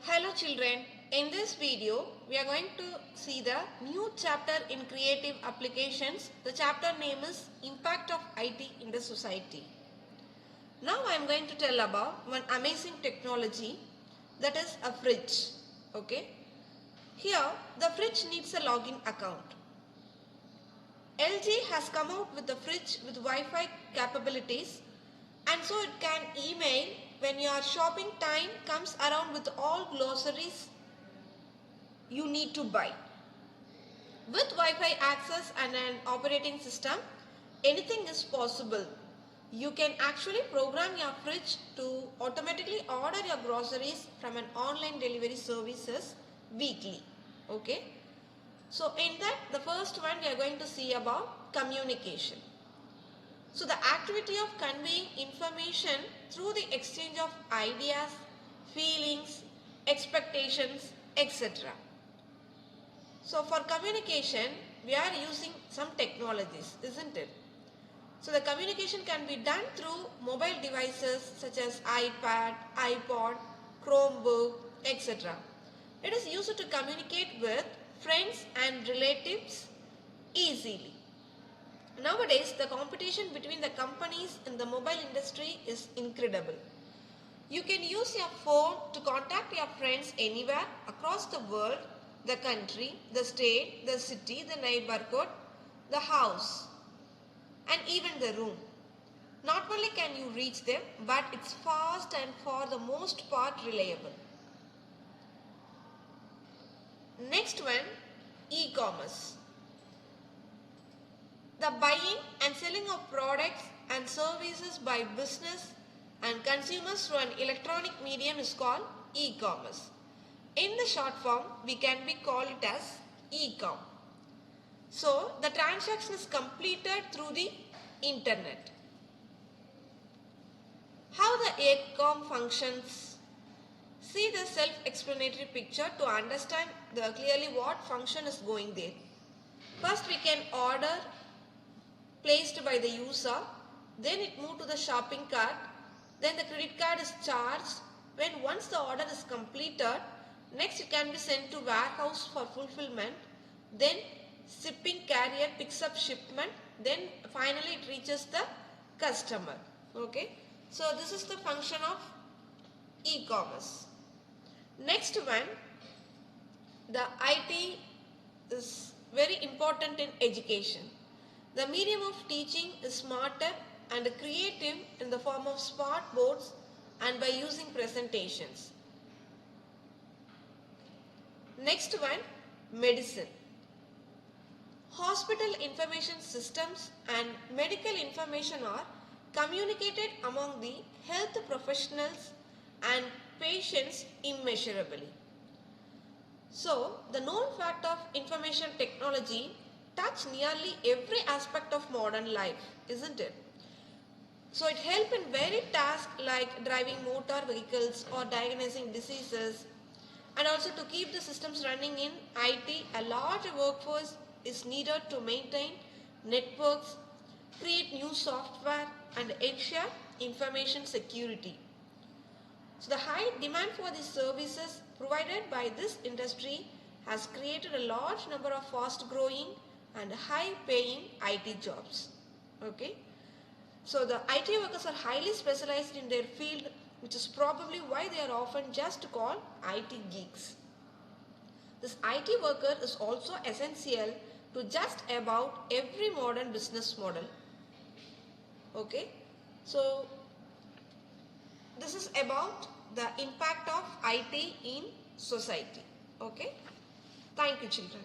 Hello children, in this video we are going to see the new chapter in creative applications. The chapter name is Impact of IT in the Society. Now I am going to tell about one amazing technology, that is a fridge. Okay. Here the fridge needs a login account. LG has come out with the fridge with Wi-Fi capabilities, and so it can email when your shopping time comes around with all groceries you need to buy. With Wi-Fi access and an operating system, anything is possible. You can actually program your fridge to automatically order your groceries from an online delivery services weekly. Okay. So in that, the first one we are going to see about communication. So the activity of conveying information through the exchange of ideas, feelings, expectations, etc. So for communication, we are using some technologies, isn't it? So the communication can be done through mobile devices such as iPad, iPod, Chromebook, etc. It is used to communicate with friends and relatives easily. Nowadays, the competition between the companies in the mobile industry is incredible. You can use your phone to contact your friends anywhere across the world, the country, the state, the city, the neighborhood, the house, and even the room. Not only can you reach them, but it's fast and for the most part reliable. Next one, e-commerce. The buying and selling of products and services by business and consumers through an electronic medium is called e-commerce. In the short form, we can call it as e-com. So, the transaction is completed through the internet. How the e-com functions? See the self-explanatory picture to understand clearly what function is going there. First, we can order placed by the user, then it moved to the shopping cart, then the credit card is charged. When once the order is completed, next it can be sent to warehouse for fulfillment, then shipping carrier picks up shipment, then finally it reaches the customer. Okay, so this is the function of e-commerce. Next one, the IT is very important in education. The medium of teaching is smarter and creative in the form of smart boards and by using presentations. Next one, medicine. Hospital information systems and medical information are communicated among the health professionals and patients immeasurably. So, the known fact of information technology touch nearly every aspect of modern life, isn't it? So it helps in varied tasks like driving motor vehicles or diagnosing diseases, and also to keep the systems running in IT, a large workforce is needed to maintain networks, create new software and ensure information security. So the high demand for these services provided by this industry has created a large number of fast growing and high paying IT jobs. Okay. So the IT workers are highly specialized in their field, which is probably why they are often just called IT geeks. This IT worker is also essential to just about every modern business model. Okay. So this is about the impact of IT in society. Okay. Thank you children.